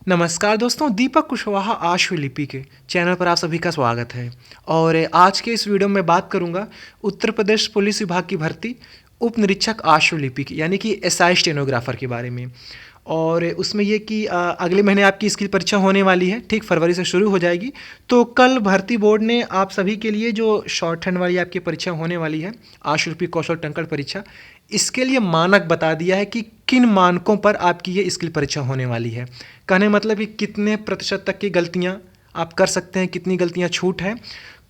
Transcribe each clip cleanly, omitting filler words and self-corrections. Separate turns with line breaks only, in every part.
नमस्कार दोस्तों, दीपक कुशवाहा आशुलिपि के चैनल पर आप सभी का स्वागत है। और आज के इस वीडियो में बात करूंगा उत्तर प्रदेश पुलिस विभाग की भर्ती उप निरीक्षक आशुलिपि की यानी कि एसआई स्टेनोग्राफर के बारे में। और उसमें ये कि अगले महीने आपकी इसकी परीक्षा होने वाली है, ठीक फरवरी से शुरू हो जाएगी। तो कल भर्ती बोर्ड ने आप सभी के लिए जो शॉर्ट हैंड वाली आपकी परीक्षा होने वाली है, आशुलिपि कौशल टंकण परीक्षा, इसके लिए मानक बता दिया है कि किन मानकों पर आपकी ये स्किल परीक्षा होने वाली है। कहने मतलब कि कितने प्रतिशत तक की गलतियाँ आप कर सकते हैं, कितनी गलतियाँ छूट हैं,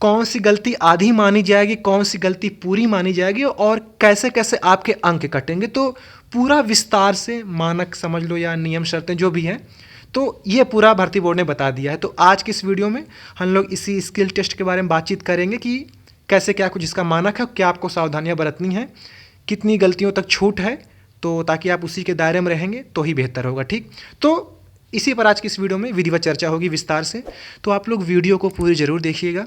कौन सी गलती आधी मानी जाएगी, कौन सी गलती पूरी मानी जाएगी और कैसे कैसे आपके अंक कटेंगे। तो पूरा विस्तार से मानक समझ लो या नियम शर्तें जो भी हैं, तो ये पूरा भर्ती बोर्ड ने बता दिया है। तो आज की इस वीडियो में हम लोग इसी स्किल टेस्ट के बारे में बातचीत करेंगे कि कैसे क्या कुछ इसका मानक है, क्या आपको सावधानियाँ बरतनी हैं, कितनी गलतियों तक छूट है, तो ताकि आप उसी के दायरे में रहेंगे तो ही बेहतर होगा। ठीक, तो इसी पर आज की इस वीडियो में विधिवत चर्चा होगी विस्तार से। तो आप लोग वीडियो को पूरी ज़रूर देखिएगा।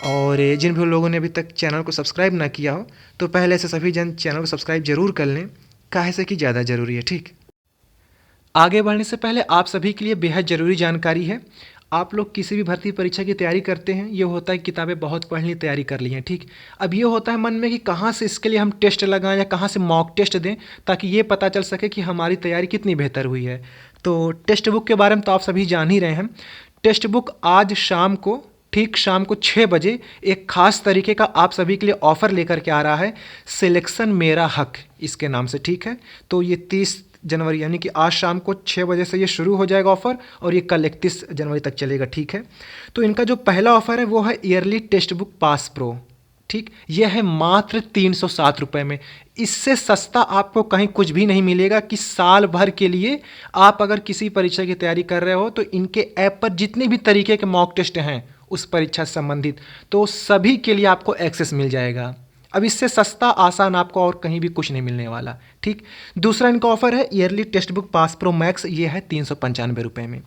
और जिन भी लोगों ने अभी तक चैनल को सब्सक्राइब ना किया हो तो पहले से सभी जन चैनल को सब्सक्राइब जरूर कर लें, काहे से कि ज़्यादा ज़रूरी है। ठीक, आगे बढ़ने से पहले आप सभी के लिए बेहद ज़रूरी जानकारी है। आप लोग किसी भी भर्ती परीक्षा की तैयारी करते हैं, ये होता है कि किताबें बहुत पढ़ ली, तैयारी कर ली हैं। ठीक, अब ये होता है मन में कि कहाँ से इसके लिए हम टेस्ट लगाएं या कहाँ से मॉक टेस्ट दें ताकि ये पता चल सके कि हमारी तैयारी कितनी बेहतर हुई है। तो टेक्स्ट बुक के बारे में तो आप सभी जान ही रहे हैं। टेक्स्ट बुक आज शाम को, ठीक शाम को 6 बजे एक ख़ास तरीके का आप सभी के लिए ऑफ़र लेकर के आ रहा है, सिलेक्शन मेरा हक इसके नाम से। ठीक है, तो ये 30 जनवरी यानी कि आज शाम को 6 बजे से ये शुरू हो जाएगा ऑफ़र और ये कल 31 जनवरी तक चलेगा। ठीक है, तो इनका जो पहला ऑफ़र है वो है yearly text book pass pro. ठीक, यह है मात्र 307 रुपये में। इससे सस्ता आपको कहीं कुछ भी नहीं मिलेगा कि साल भर के लिए आप अगर किसी परीक्षा की तैयारी कर रहे हो तो इनके ऐप पर जितने भी तरीके के मॉक टेस्ट हैं उस परीक्षा से संबंधित, तो सभी के लिए आपको एक्सेस मिल जाएगा। अब इससे सस्ता आसान आपको और कहीं भी कुछ नहीं मिलने वाला। ठीक, दूसरा इनका ऑफर है yearly text book pass pro max, ये है 395 रुपये में।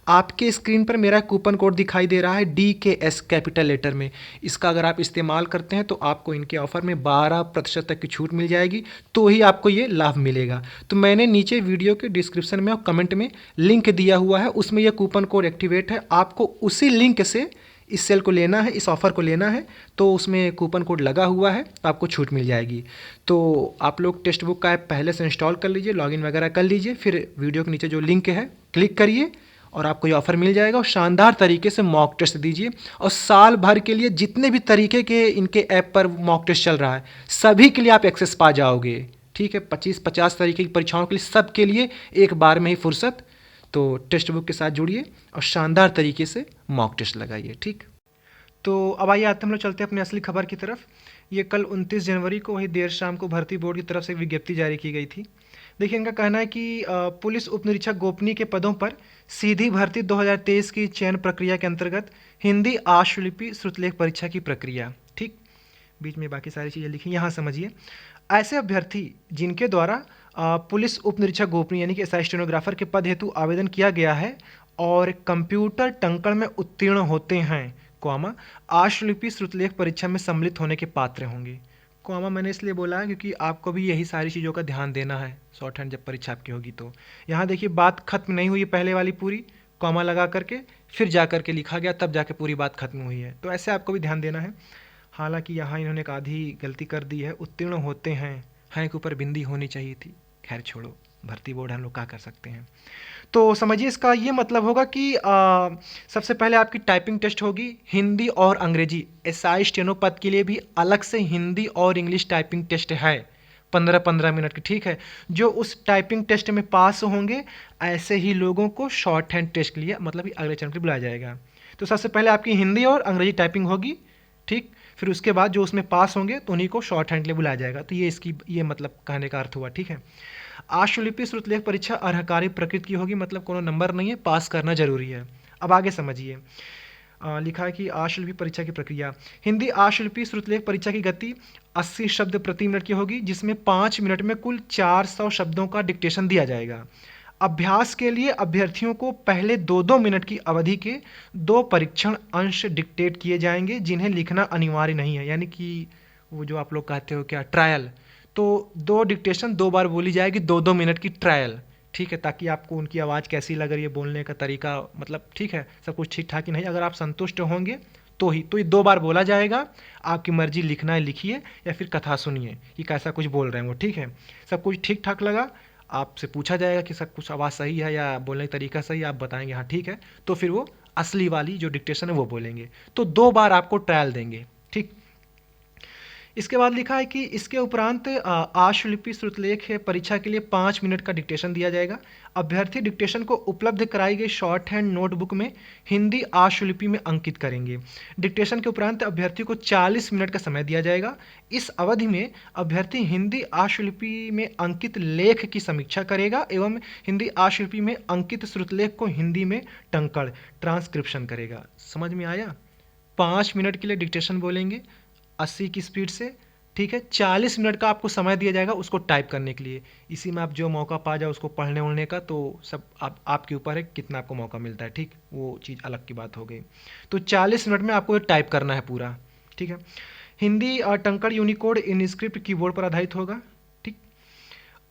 आपके स्क्रीन पर मेरा कूपन कोड दिखाई दे रहा है DKS कैपिटल लेटर में। इसका अगर आप इस्तेमाल करते हैं तो आपको इनके ऑफ़र में 12% तक की छूट मिल जाएगी, तो ही आपको ये लाभ मिलेगा। तो मैंने नीचे वीडियो के डिस्क्रिप्शन में और कमेंट में लिंक दिया हुआ है, उसमें यह कूपन कोड एक्टिवेट है। आपको उसी लिंक से इस सेल को लेना है, इस ऑफ़र को लेना है, तो उसमें कूपन कोड लगा हुआ है, तो आपको छूट मिल जाएगी। तो आप लोग टेक्स्ट बुक का ऐप पहले से इंस्टॉल कर लीजिए, लॉगिन वगैरह कर लीजिए, फिर वीडियो के नीचे जो लिंक है क्लिक करिए और आपको ये ऑफ़र मिल जाएगा। और शानदार तरीके से मॉक टेस्ट दीजिए और साल भर के लिए जितने भी तरीके के इनके ऐप पर मॉक टेस्ट चल रहा है सभी के लिए आप एक्सेस पा जाओगे। ठीक है, 25-50 तरीके की परीक्षाओं के लिए, सब के लिए एक बार में ही फुर्सत। तो टेक्स्ट बुक के साथ जुड़िए और शानदार तरीके से मॉक टेस्ट लगाइए। ठीक, तो अब आइए आते हम लोग चलते हैं अपनी असली खबर की तरफ। ये कल 29 जनवरी को वही देर शाम को भर्ती बोर्ड की तरफ से विज्ञप्ति जारी की गई थी। देखिए, इनका कहना है कि पुलिस उप निरीक्षक गोपनीय के पदों पर सीधी भर्ती 2023 की चयन प्रक्रिया के अंतर्गत हिंदी आशुलिपि श्रुतलेख परीक्षा की प्रक्रिया। ठीक, बीच में बाकी सारी चीज़ें लिखी, यहाँ समझिए। ऐसे अभ्यर्थी जिनके द्वारा पुलिस उप निरीक्षक गोपनीय यानी कि एसआई स्टेनोग्राफर के पद हेतु आवेदन किया गया है और कंप्यूटर टंकण में उत्तीर्ण होते हैं, कॉमा आशुलिपि श्रुतलेख परीक्षा में सम्मिलित होने के पात्र होंगे। कॉमा मैंने इसलिए बोला है क्योंकि आपको भी यही सारी चीज़ों का ध्यान देना है शॉर्ट हैंड जब परीक्षा आपकी होगी। तो यहाँ देखिए, बात खत्म नहीं हुई पहले वाली पूरी, कॉमा लगा करके फिर जा करके लिखा गया, तब जाके पूरी बात खत्म हुई है। तो ऐसे आपको भी ध्यान देना है। हालांकि यहाँ इन्होंने एक आधी गलती कर दी है, उत्तीर्ण होते हैं के ऊपर बिंदी होनी चाहिए थी। खैर छोड़ो, भर्ती बोर्ड हम लोग क्या कर सकते हैं। तो समझिए, इसका ये मतलब होगा कि सबसे पहले आपकी टाइपिंग टेस्ट होगी हिंदी और अंग्रेजी। एसआई स्टेनो पद के लिए भी अलग से हिंदी और इंग्लिश टाइपिंग टेस्ट है 15-15 मिनट की। ठीक है, जो उस टाइपिंग टेस्ट में पास होंगे ऐसे ही लोगों को शॉर्ट हैंड टेस्ट के लिए, मतलब अगले चरण के लिए बुलाया जाएगा। तो सबसे पहले आपकी हिंदी और अंग्रेजी टाइपिंग होगी। ठीक, फिर उसके बाद जो उसमें पास होंगे तो उन्हीं को शॉर्ट हैंड के लिए बुलाया जाएगा। तो ये मतलब कहने का अर्थ हुआ। ठीक है, आशुलिपि श्रुतलेख परीक्षा अर्हकारी प्रकृति की होगी, मतलब कोनो नंबर नहीं है, पास करना जरूरी है। अब आगे समझिए, लिखा है कि आशुलिपि परीक्षा की प्रक्रिया। हिंदी आशुलिपि श्रुतलेख परीक्षा की गति 80 शब्द प्रति मिनट की होगी, जिसमें 5 मिनट में कुल 400 शब्दों का डिक्टेशन दिया जाएगा। अभ्यास के लिए अभ्यर्थियों को पहले 2-2 मिनट की अवधि के 2 परीक्षण अंश डिक्टेट किए जाएंगे, जिन्हें लिखना अनिवार्य नहीं है, यानी कि वो जो आप लोग कहते हो क्या ट्रायल, तो 2 डिक्टेशन 2 बार बोली जाएगी, 2-2 मिनट की ट्रायल, ठीक है, ताकि आपको उनकी आवाज़ कैसी लग रही है, बोलने का तरीका, मतलब ठीक है, सब कुछ ठीक ठाक ही नहीं, अगर आप संतुष्ट होंगे तो ही, तो ये 2 बार बोला जाएगा। आपकी मर्जी, लिखना है लिखिए या फिर कथा सुनिए कि कैसा कुछ बोल रहे हैं वो, ठीक है। सब कुछ ठीक ठाक लगा, आपसे पूछा जाएगा कि सब कुछ आवाज़ सही है या बोलने का तरीका सही है, आप बताएंगे हाँ ठीक है, तो फिर वो असली वाली जो डिक्टेशन है वो बोलेंगे। तो 2 बार आपको ट्रायल देंगे, ठीक। इसके बाद लिखा है कि इसके उपरांत आशुलिपि श्रुतलेख परीक्षा के लिए 5 मिनट का डिक्टेशन दिया जाएगा। अभ्यर्थी डिक्टेशन को उपलब्ध कराई गई शॉर्ट हैंड नोटबुक में हिंदी आशुलिपि में अंकित करेंगे। डिक्टेशन के उपरांत अभ्यर्थी को 40 मिनट का समय दिया जाएगा। इस अवधि में अभ्यर्थी हिंदी आशुलिपि में अंकित लेख की समीक्षा करेगा एवं हिंदी आशुलिपि में अंकित श्रुतलेख को हिंदी में टंकण ट्रांसक्रिप्शन करेगा। समझ में आया? 5 मिनट के लिए डिक्टेशन बोलेंगे 80 की स्पीड से, ठीक है। 40 मिनट का आपको समय दिया जाएगा उसको टाइप करने के लिए। इसी में आप जो मौका पा जाओ उसको पढ़ने उढ़ने का, तो सब आपके ऊपर है कितना आपको मौका मिलता है, ठीक। वो चीज़ अलग की बात हो गई। तो 40 मिनट में आपको ये टाइप करना है पूरा, ठीक है। हिंदी और टंकण यूनिकोड इन स्क्रिप्ट कीबोर्ड पर आधारित होगा, ठीक।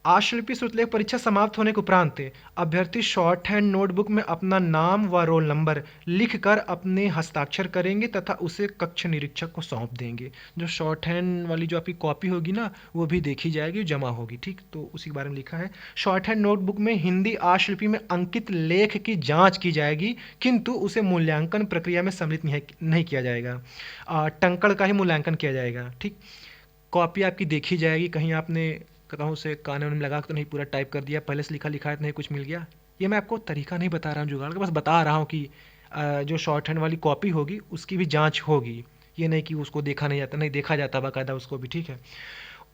आशुलिपि श्रुतलेख परीक्षा समाप्त होने के उपरांत अभ्यर्थी शॉर्ट हैंड नोटबुक में अपना नाम व रोल नंबर लिखकर अपने हस्ताक्षर करेंगे तथा उसे कक्ष निरीक्षक को सौंप देंगे। जो शॉर्ट हैंड वाली जो आपकी कॉपी होगी ना, वो भी देखी जाएगी, जमा होगी, ठीक। तो उसी के बारे में लिखा है, शॉर्ट हैंड नोटबुक में हिंदी आशुलिपि में अंकित लेख की जाँच की जाएगी, किंतु उसे मूल्यांकन प्रक्रिया में सम्मिलित नहीं किया जाएगा। टंकण का ही मूल्यांकन किया जाएगा, ठीक। कॉपी आपकी देखी जाएगी, कहीं आपने कहूँ से कानून में लगा तो नहीं पूरा टाइप कर दिया, पहले से लिखा लिखा है तो नहीं कुछ मिल गया। ये मैं आपको तरीका नहीं बता रहा हूँ जुगाड़ का, बस बता रहा हूँ कि जो शॉर्ट हैंड वाली कॉपी होगी उसकी भी जांच होगी। ये नहीं कि उसको देखा नहीं जाता, नहीं देखा जाता बाकायदा उसको भी, ठीक है।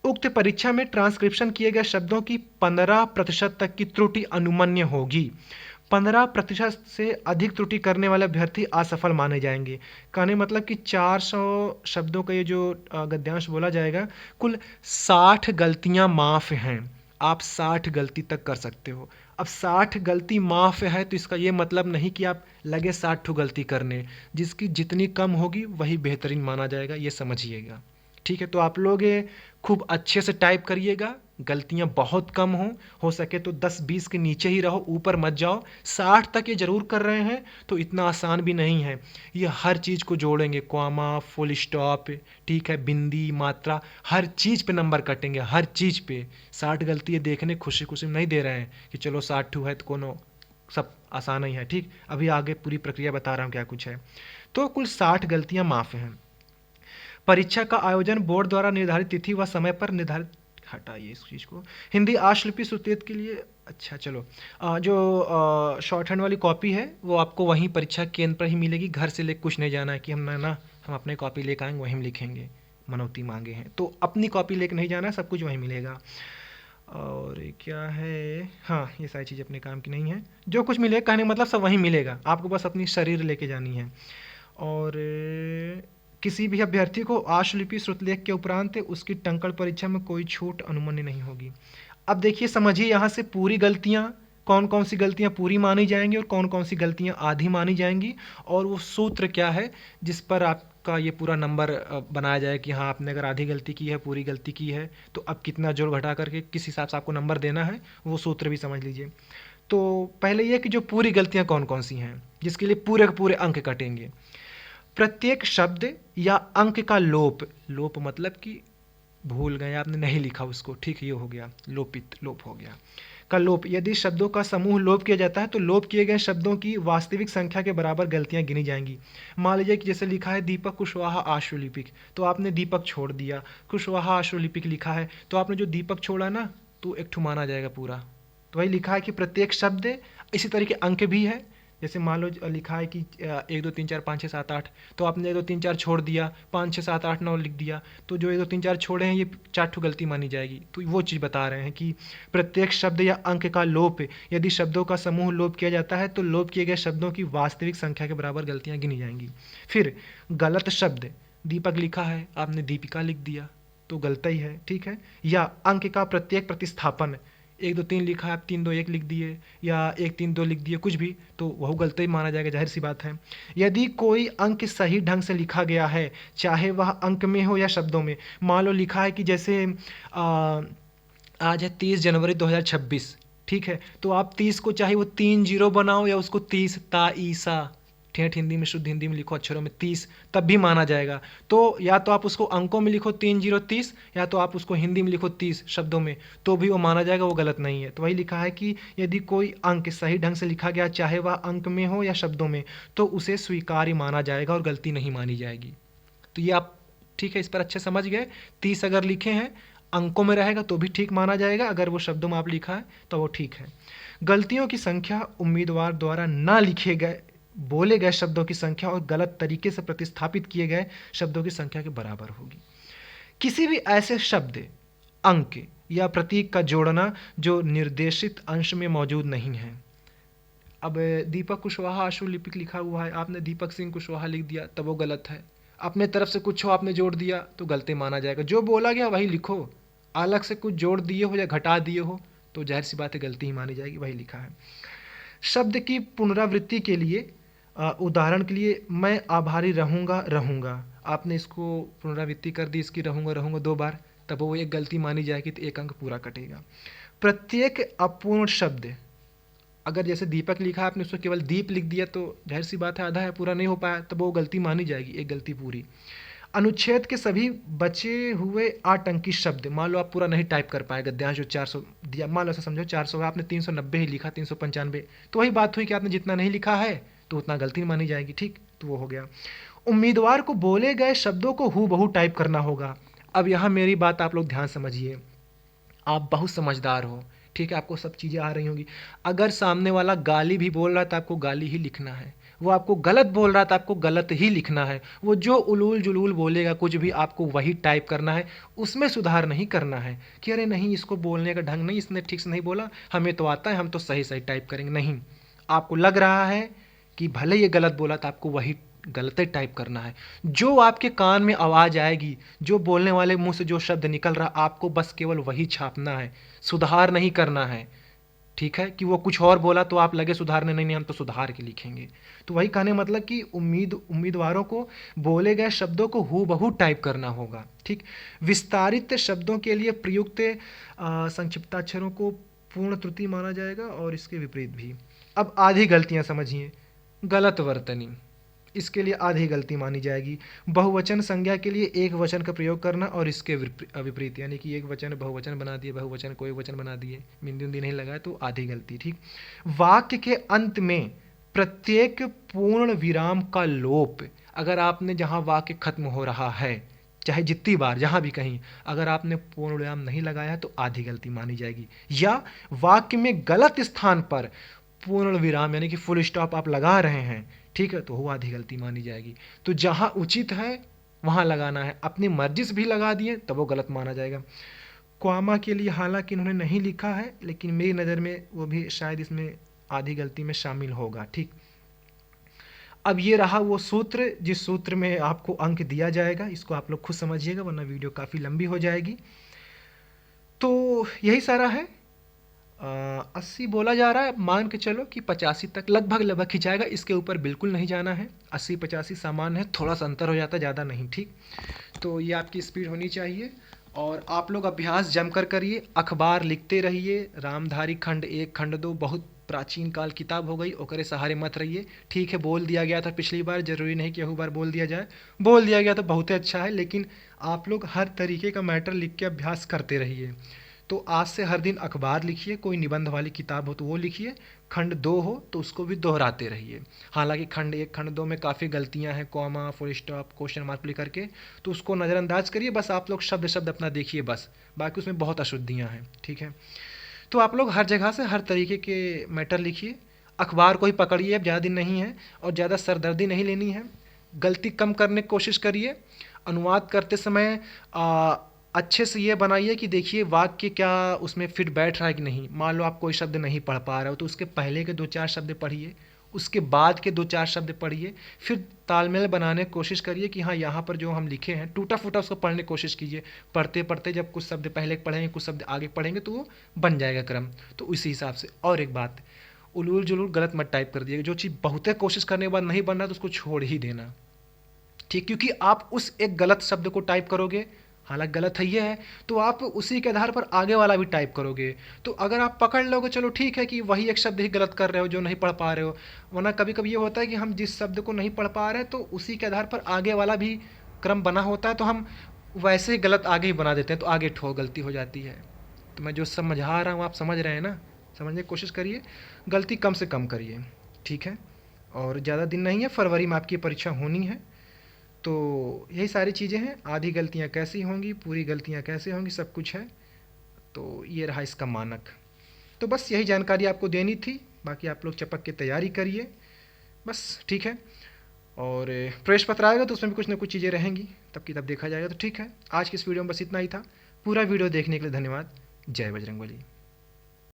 उक्त परीक्षा में ट्रांसक्रिप्शन किए गए शब्दों की 15% तक की त्रुटि अनुमन्य होगी। 15% से अधिक त्रुटि करने वाले अभ्यर्थी असफल माने जाएंगे। कहने मतलब कि 400 शब्दों का ये जो गद्यांश बोला जाएगा, कुल 60 गलतियां माफ़ हैं। आप 60 गलती तक कर सकते हो। अब 60 गलती माफ़ है तो इसका ये मतलब नहीं कि आप लगे 60 ठो गलती करने। जिसकी जितनी कम होगी वही बेहतरीन माना जाएगा, ये समझिएगा, ठीक है। तो आप लोग खूब अच्छे से टाइप करिएगा, गलतियां बहुत कम हो सके तो 10-20 के नीचे ही रहो, ऊपर मत जाओ। 60 तक ये जरूर कर रहे हैं तो इतना आसान भी नहीं है। ये हर चीज़ को जोड़ेंगे, कॉमा, फुल स्टॉप, ठीक है, बिंदी, मात्रा, हर चीज़ पे नंबर कटेंगे, हर चीज़ पे। 60 गलती ये देखने खुशी खुशी में नहीं दे रहे हैं कि चलो 60 है तो कोनो सब आसान ही है, ठीक। अभी आगे पूरी प्रक्रिया बता रहा हूँ क्या कुछ है। तो कुल 60 गलतियाँ माफ़ हैं। परीक्षा का आयोजन बोर्ड द्वारा निर्धारित तिथि व समय पर निर्धारित, हटाइए इस चीज़ को। हिंदी आशुलिपि श्रुतलेख के लिए, अच्छा चलो, जो शॉर्ट हैंड वाली कॉपी है वो आपको वहीं परीक्षा केंद्र पर ही मिलेगी। घर से लेकर कुछ नहीं जाना है कि हम अपने कॉपी लेकर आएंगे वहीं लिखेंगे, मनौती मांगे हैं तो अपनी कॉपी लेकर नहीं जाना है, सब कुछ वहीं मिलेगा। और क्या है, हाँ ये सारी चीज़ अपने काम की नहीं है, जो कुछ मिलेगा कहने का मतलब सब वहीं मिलेगा, आपको बस अपनी शरीर लेके जानी है। और किसी भी अभ्यर्थी को आशुलिपि श्रुतलेख के उपरांत उसकी टंकण परीक्षा में कोई छूट अनुमन्य नहीं होगी। अब देखिए, समझिए यहाँ से पूरी गलतियाँ, कौन कौन सी गलतियाँ पूरी मानी जाएंगी और कौन कौन सी गलतियाँ आधी मानी जाएंगी, और वो सूत्र क्या है जिस पर आपका ये पूरा नंबर बनाया जाए कि हाँ आपने अगर आधी गलती की है, पूरी गलती की है, तो अब कितना जोड़ घटा करके किस हिसाब से आपको नंबर देना है, वो सूत्र भी समझ लीजिए। तो पहले ये कि जो पूरी गलतियाँ कौन कौन सी हैं जिसके लिए पूरे के पूरे अंक कटेंगे। प्रत्येक शब्द या अंक का लोप, लोप मतलब कि भूल गए आपने, नहीं लिखा उसको, ठीक, ये हो गया लोपित, लोप हो गया, का लोप। यदि शब्दों का समूह लोप किया जाता है तो लोप किए गए शब्दों की वास्तविक संख्या के बराबर गलतियां गिनी जाएंगी। मान लीजिए कि जैसे लिखा है दीपक कुशवाहा आशुलिपिक, तो आपने दीपक छोड़ दिया, कुशवाहा आशुलिपिक लिखा है तो आपने जो दीपक छोड़ा ना, तो एक ठो माना जाएगा पूरा। तो वही लिखा है कि प्रत्येक शब्द, इसी तरीके अंक भी है। जैसे मान लो लिखा है कि 1 2 3 4 5 6 7 8, तो आपने 1 2 3 4 छोड़ दिया, 5 6 7 8 9 लिख दिया, तो जो 1 2 3 4 छोड़े हैं ये 4 ठो गलती मानी जाएगी। तो वो चीज़ बता रहे हैं कि प्रत्येक शब्द या अंक का लोप, यदि शब्दों का समूह लोप किया जाता है तो लोप किए गए शब्दों की वास्तविक संख्या के बराबर गलतियाँ गिनी जाएंगी। फिर गलत शब्द, दीपक लिखा है आपने दीपिका लिख दिया तो गलत ही है, ठीक है। या अंक का प्रत्येक प्रतिस्थापन, 1 2 3 लिखा है, आप 3 2 1 लिख दिए या 1 3 2 लिख दिए, कुछ भी, तो वह गलती माना जाएगा, जाहिर सी बात है। यदि कोई अंक सही ढंग से लिखा गया है, चाहे वह अंक में हो या शब्दों में, मान लो लिखा है कि जैसे आज है 30 जनवरी 2026, ठीक है, तो आप 30 को चाहे वो 3 जीरो बनाओ या उसको 30 ता ईसा ठेठ हिंदी में, शुद्ध हिंदी में लिखो अक्षरों में 30, तब भी माना जाएगा। तो या तो आप उसको अंकों में लिखो 3 जीरो 30, या तो आप उसको हिंदी में लिखो 30 शब्दों में, तो भी वो माना जाएगा, वो गलत नहीं है। तो वही लिखा है कि यदि कोई अंक सही ढंग से लिखा गया, चाहे वह अंक में हो या शब्दों में, तो उसे स्वीकार्य माना जाएगा और गलती नहीं मानी जाएगी। तो ये आप ठीक है, इस पर अच्छे समझ गए। 30 अगर लिखे हैं अंकों में रहेगा तो भी ठीक माना जाएगा, अगर वो शब्दों में आप लिखा है तो वो ठीक है। गलतियों की संख्या उम्मीदवार द्वारा ना लिखे गए बोले गए शब्दों की संख्या और गलत तरीके से प्रतिस्थापित किए गए शब्दों की संख्या के बराबर होगी। किसी भी ऐसे शब्द, अंक या प्रतीक का जोड़ना जो निर्देशित अंश में मौजूद नहीं है। अब दीपक कुशवाहा आशुलिपिक लिखा हुआ है, आपने दीपक सिंह कुशवाहा लिख दिया, तब वो गलत है। अपने तरफ से कुछ हो आपने जोड़ दिया तो गलती माना जाएगा। जो बोला गया वही लिखो, अलग से कुछ जोड़ दिए हो या घटा दिए हो तो जाहिर सी बात है गलती ही मानी जाएगी, वही लिखा है। शब्द की पुनरावृत्ति के लिए उदाहरण के लिए मैं आभारी रहूँगा रहूँगा, आपने इसको पुनरावृत्ति कर दी इसकी रहूँगा रहूँगा 2 बार, तब वो एक गलती मानी जाएगी, तो 1 अंक पूरा कटेगा। प्रत्येक अपूर्ण शब्द, अगर जैसे दीपक लिखा आपने उसको केवल दीप लिख दिया तो जाहिर सी बात है आधा है, पूरा नहीं हो पाया, तब वो गलती मानी जाएगी, एक गलती पूरी। अनुच्छेद के सभी बचे हुए आटंकी शब्द, मान लो आप पूरा नहीं टाइप कर पाए, गद्यांश जो 400 दिया, मान लो ऐसा समझो 400 है, आपने 390 ही लिखा, 395, तो वही बात हुई कि आपने जितना नहीं लिखा है तो उतना गलती मानी जाएगी, ठीक, तो वो हो गया। उम्मीदवार को बोले गए शब्दों को हूबहू टाइप करना होगा। अब यहाँ मेरी बात आप लोग ध्यान समझिए, आप बहुत समझदार हो, ठीक है, आपको सब चीज़ें आ रही होंगी। अगर सामने वाला गाली भी बोल रहा है तो आपको गाली ही लिखना है, वो आपको गलत बोल रहा था आपको गलत ही लिखना है, वो जो उलूल जुलूल बोलेगा कुछ भी आपको वही टाइप करना है, उसमें सुधार नहीं करना है कि अरे नहीं इसको बोलने का ढंग नहीं, इसने ठीक से नहीं बोला, हमें तो आता है हम तो सही सही टाइप करेंगे। नहीं, आपको लग रहा है कि भले ये गलत बोला था, आपको वही गलत ही टाइप करना है। जो आपके कान में आवाज़ आएगी, जो बोलने वाले मुंह से जो शब्द निकल रहा, आपको बस केवल वही छापना है, सुधार नहीं करना है, ठीक है। कि वो कुछ और बोला तो आप लगे सुधारने, नहीं नहीं हम तो सुधार के लिखेंगे। तो वही कहने मतलब कि उम्मीदवारों को बोले गए शब्दों को हूबहू टाइप करना होगा, ठीक। विस्तारित शब्दों के लिए प्रयुक्त संक्षिप्ताक्षरों को पूर्ण त्रुटि माना जाएगा और इसके विपरीत भी। अब आधी गलतियां समझिए। गलत वर्तनी, इसके लिए आधी गलती मानी जाएगी। बहुवचन संज्ञा के लिए एक वचन का प्रयोग करना और इसके विपरीत, यानी कि एक वचन बहुवचन बना दिए, बहुवचन को एक वचन बना दिए, बिंदी उंदी नहीं लगाए तो आधी गलती, ठीक। वाक्य के अंत में प्रत्येक पूर्ण विराम का लोप, अगर आपने जहाँ वाक्य खत्म हो रहा है, चाहे जितनी बार जहाँ भी कहीं अगर आपने पूर्ण विराम नहीं लगाया तो आधी गलती मानी जाएगी। या वाक्य में गलत स्थान पर पूर्ण विराम यानी कि फुल स्टॉप आप लगा रहे हैं, ठीक है, तो वो आधी गलती मानी जाएगी। तो जहाँ उचित है वहाँ लगाना है, अपनी मर्जी से भी लगा दिए तब वो गलत माना जाएगा। क्वामा के लिए हालांकि इन्होंने नहीं लिखा है, लेकिन मेरी नज़र में वो भी शायद इसमें आधी गलती में शामिल होगा, ठीक। अब ये रहा वो सूत्र जिस सूत्र में आपको अंक दिया जाएगा, इसको आप लोग खुद समझिएगा वरना वीडियो काफ़ी लंबी हो जाएगी। तो यही सारा है। 80 बोला जा रहा है, मान के चलो कि 85 तक लगभग खिंचाएगा, इसके ऊपर बिल्कुल नहीं जाना है। 80-85 सामान्य है, थोड़ा सा अंतर हो जाता है, ज़्यादा नहीं, ठीक। तो ये आपकी स्पीड होनी चाहिए और आप लोग अभ्यास जमकर करिए, अखबार लिखते रहिए। रामधारी खंड 1 खंड 2 बहुत प्राचीन काल किताब हो गई, ओकरे सहारे मत रहिए, ठीक है। बोल दिया गया था पिछली बार, जरूरी नहीं कि यही बार बोल दिया जाए, बोल दिया गया तो बहुत ही अच्छा है, लेकिन आप लोग हर तरीके का मैटर लिख के अभ्यास करते रहिए। तो आज से हर दिन अखबार लिखिए, कोई निबंध वाली किताब हो तो वो लिखिए, खंड 2 हो तो उसको भी दोहराते रहिए। हालांकि खंड 1 खंड 2 में काफ़ी गलतियां हैं, comma full stop question mark लिख करके, तो उसको नज़रअंदाज करिए, बस आप लोग शब्द शब्द अपना देखिए बस, बाकी उसमें बहुत अशुद्धियाँ हैं, ठीक है। तो आप लोग हर जगह से हर तरीके के मैटर लिखिए, अखबार को ही पकड़िए, अब ज़्यादा दिन नहीं है और ज़्यादा सरदर्दी नहीं लेनी है, गलती कम करने की कोशिश करिए। अनुवाद करते समय अच्छे से ये बनाइए कि देखिए वाक्य क्या उसमें फिट बैठ रहा है कि नहीं। मान लो आप कोई शब्द नहीं पढ़ पा रहे हो तो उसके पहले के 2-4 शब्द पढ़िए, उसके बाद के 2-4 शब्द पढ़िए, फिर तालमेल बनाने की कोशिश करिए कि हाँ यहाँ पर जो हम लिखे हैं टूटा फूटा उसको पढ़ने की कोशिश कीजिए। पढ़ते पढ़ते जब कुछ शब्द पहले पढ़ेंगे कुछ शब्द आगे पढ़ेंगे तो वो बन जाएगा क्रम। तो उसी हिसाब से। और एक बात, उलूल जुलूल गलत मत टाइप कर दिएगा। जो चीज़ बहुत कोशिश करने के बाद नहीं बन रहा तो उसको छोड़ ही देना, ठीक। क्योंकि आप उस एक गलत शब्द को टाइप करोगे, हालांकि गलत है ये है, तो आप उसी के आधार पर आगे वाला भी टाइप करोगे। तो अगर आप पकड़ लोगे चलो ठीक है कि वही एक शब्द ही गलत कर रहे हो जो नहीं पढ़ पा रहे हो, वरना कभी कभी ये होता है कि हम जिस शब्द को नहीं पढ़ पा रहे हैं तो उसी के आधार पर आगे वाला भी क्रम बना होता है, तो हम वैसे ही गलत आगे ही बना देते हैं, तो आगे ठो गलती हो जाती है। तो मैं जो समझा रहा हूँ आप समझ रहे हैं ना, समझने की कोशिश करिए, गलती कम से कम करिए, ठीक है। और ज़्यादा दिन नहीं है, फरवरी में आपकी परीक्षा होनी है। तो यही सारी चीज़ें हैं, आधी गलतियाँ कैसी होंगी, पूरी गलतियाँ कैसे होंगी, सब कुछ है। तो ये रहा इसका मानक। तो बस यही जानकारी आपको देनी थी, बाकी आप लोग चपक के तैयारी करिए बस, ठीक है। और प्रवेश पत्र आएगा तो उसमें भी कुछ ना कुछ चीज़ें रहेंगी, तब की तब देखा जाएगा। तो ठीक है, आज की इस वीडियो में बस इतना ही था। पूरा वीडियो देखने के लिए धन्यवाद। जय बजरंगबली।